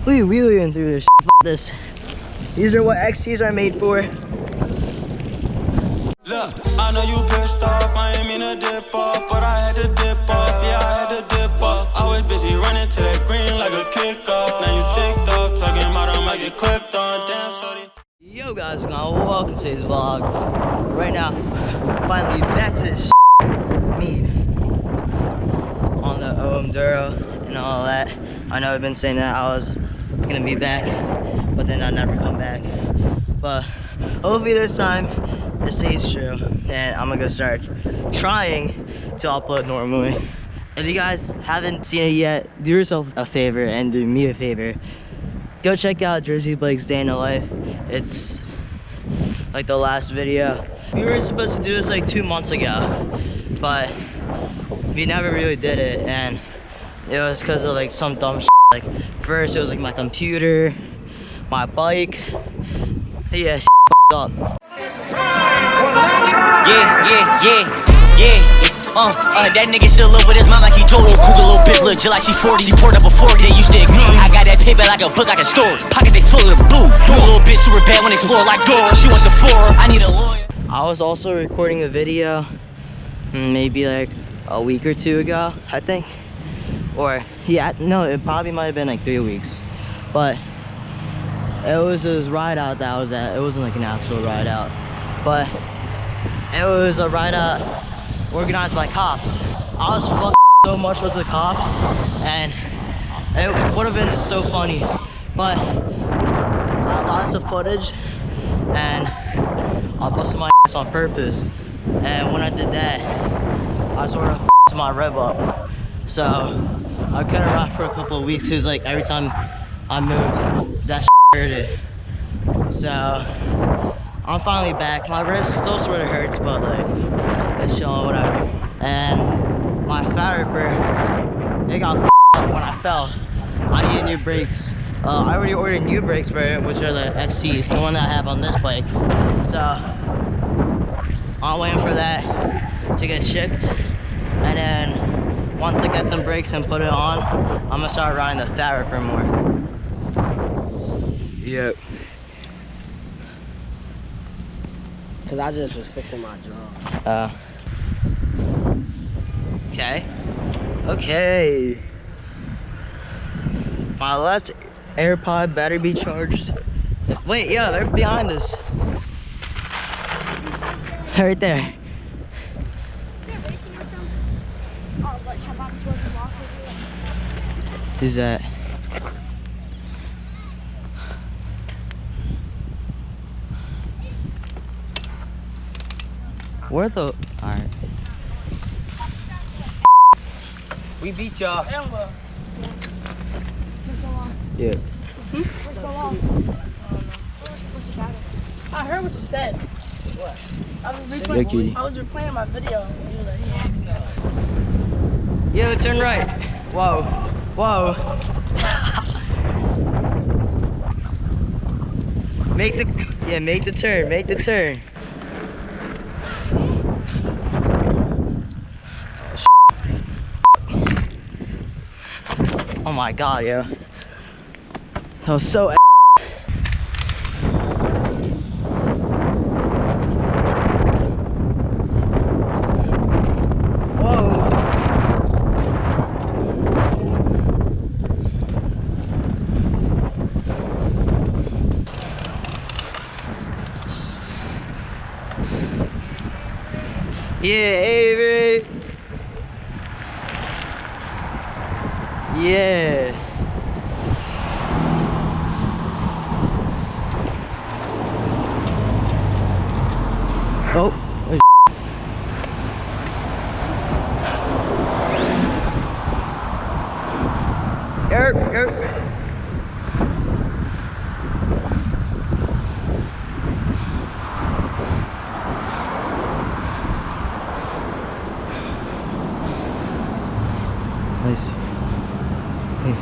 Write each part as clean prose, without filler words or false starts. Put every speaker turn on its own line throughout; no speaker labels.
We wheeling through this. This. These are what XCs are made for.
Look, I know you pissed off. I ain't mean to dip off, but I had to dip off. Yeah, I had to dip off. I was busy running to that green like a kickoff. Now you ticked off, talking about I might get clipped on. Damn, shorty.
Yo guys, welcome to today's vlog. Right now, finally back to this meet on the Duro and all that. I know I've been saying that I was gonna be back, but then I never come back. But hopefully this time it stays true, and I'm gonna start trying to upload normally. If you guys haven't seen it yet, do yourself a favor and do me a favor. Go check out Jersey Blake's Day in the Life. It's like the last video. We were supposed to do this like 2 months ago, but we never really did it, and it was because of like some dumb shit. Like first it was like my computer, my bike. Yeah, shit up.
That nigga still live with his mom like he Jordan. Cougar little bitch, look just like she 40. She poured up a 40, they used to ignore me. I got that paper like a book, like a story. Pockets they full of blue. Do a little bitch super bad when explore like doors. She wants a 4. I need a lawyer.
I was also recording a video maybe like a week or 2 ago, I think. Or yeah, no, it probably might have been like 3 weeks. But it was this ride out that I was at. It wasn't like an actual ride out, but it was a ride out organized by cops. I was fucking so much with the cops, and it would have been just so funny, but I lost the footage and I busted my ass on purpose. And when I did that, I sort of f***ed my rib up, so I couldn't ride for a couple of weeks. It was like every time I moved, that shit hurted. So I'm finally back. My wrist still sort of hurts, but like it's chilling, whatever. And my fat ripper, it got up when I fell. I needed new brakes. I already ordered new brakes for it, which are the XCs, the one that I have on this bike. So I'm waiting for that to get shipped, and then once I get them brakes and put it on, I'm gonna start riding the fat ripper more. Yep.
Cause I just was fixing my jaw.
Okay. Okay. My left AirPod better be charged. Wait, yeah, they're behind us. Right there.
They're racing or something. Oh, but Shabbat's working walk over here.
Who's that? Where the? Alright. We beat y'all.
Where's Bilal?
Yeah.
Where's Bilal? What's the battle?
I heard what you said.
What?
I was
Yeah,
replaying,
cutie.
I was replaying my video. And you were like,
Yo, turn right. Whoa. Whoa. Make the turn. Make the turn. Oh my god, yo. That was so whoa. Yeah, Avery. Yeah. Oh. Erp. Nice. Hey.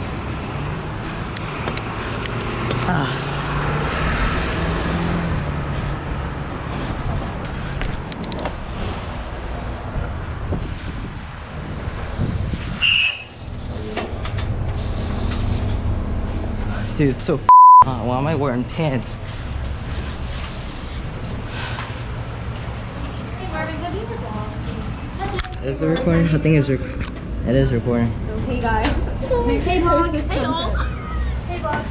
Dude, it's so hot. Why am I wearing pants?
Hey, Marvin, have you ever
Is it recording? I think it's it is recording.
Hey guys.
Hey, Vlog.
Hey all.
Hey, Vlog.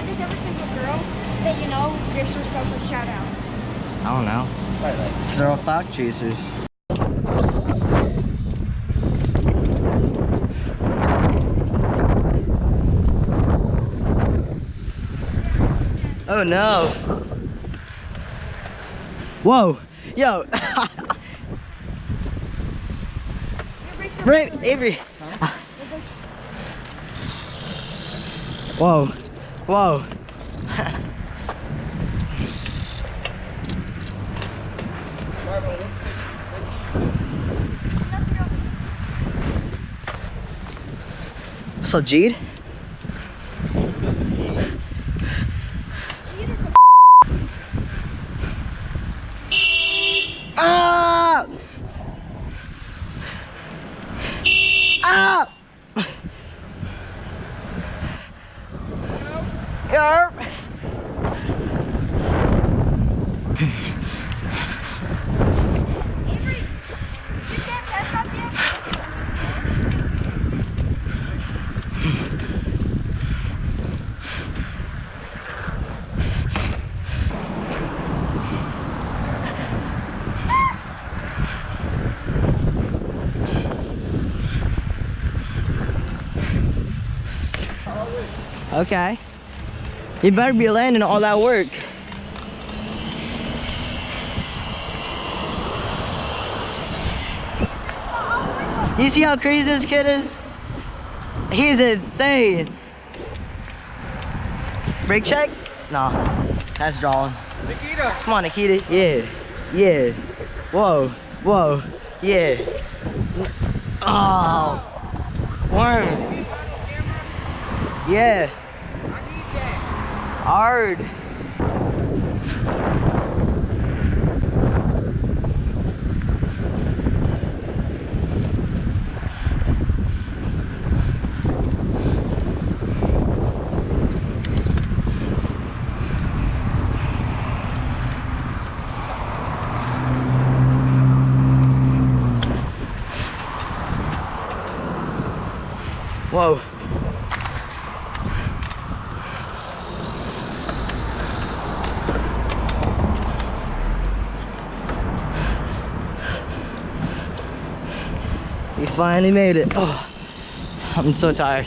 Does every single girl that you know gives herself a shout out?
I don't know. Because they're all clout chasers. Oh no. Whoa. Yo. Right, Avery. Whoa. Whoa. What's up, Jeed? Ah! Ah! Yarp!
Avery, you can't test up yet?
Okay. You better be landing all that work. You see how crazy this kid is? He's insane. Brake check? No, that's drawing. Nikita. Come on, Nikita. Yeah, yeah. Whoa, whoa, yeah. Oh, worm. Yeah. Hard. Whoa. We finally made it. Oh, I'm so tired.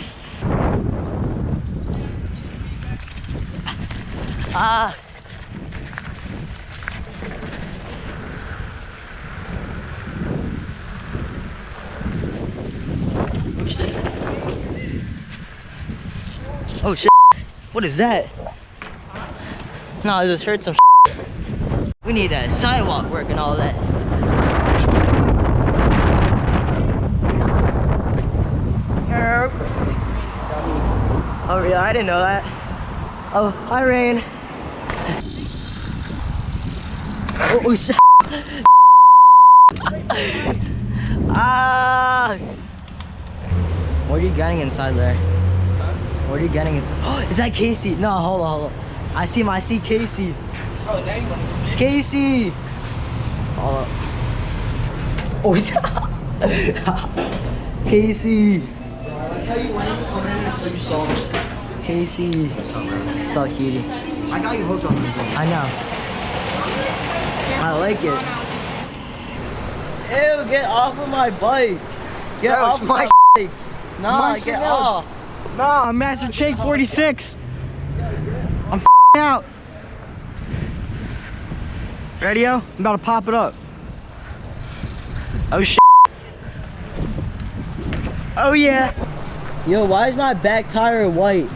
Ah. Oh shit. What is that? No, I just heard some shit. We need that sidewalk work and all that. Oh yeah, I didn't know that. Oh, hi Rain. Oh shit. Ah! What are you getting inside there? What are you getting inside? Oh, is that Casey? No, hold on, hold on. I see Casey.
Oh, now you want to
Casey! Hold up. Oh, Casey!
how you went over there until you saw me.
Casey. Saw cutie.
I got you hooked on this thing.
I know. I like it. Ew, get off of my bike. Get
Bro,
off
it's
my
my
bike. Nah, get off.
Nah, I'm Master Shake 46. I'm out. Ready, yo? I'm about to pop it up. Oh shit. Oh yeah.
Yo, why is my back tire white?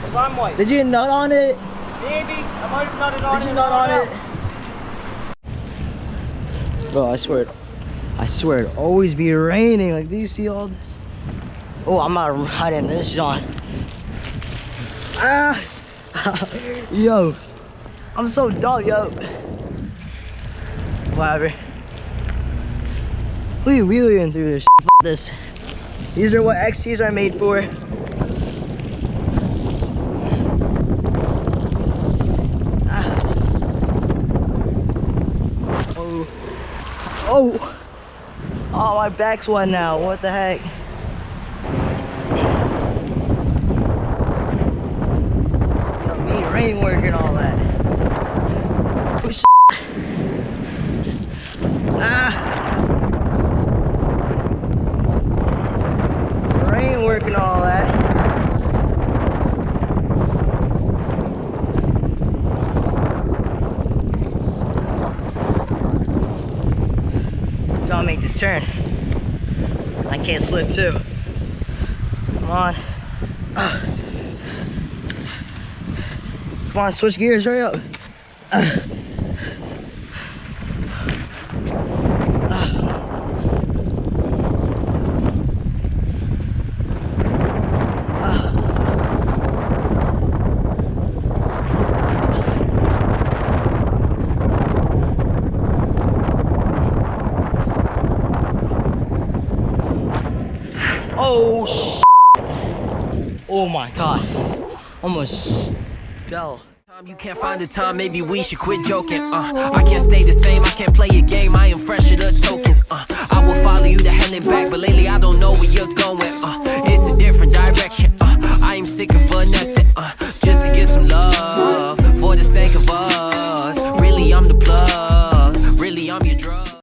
Cause I'm white.
Did you nut on it?
Maybe. I might have nutted on it.
Did you nut on it? Bro, I swear it always be raining. Like, do you see all this? Oh, I'm not riding this, John. Ah! Yo, I'm so dumb, yo. Whatever. We wheeling through this. F this. These are what XTs are made for. Oh! Oh, my back's wet now. What the heck? Yo, me rain work and all that. Oh, shit. Rain work and all that. Gotta make this turn. I can't slip too. Come on. Come on, switch gears, hurry up. Oh, oh my God, almost fell.
You can't find the time, maybe we should quit joking. I can't stay the same, I can't play a game, I am fresh of the tokens. I will follow you to hell and back, but lately I don't know where you're going. It's a different direction. I am sick of fun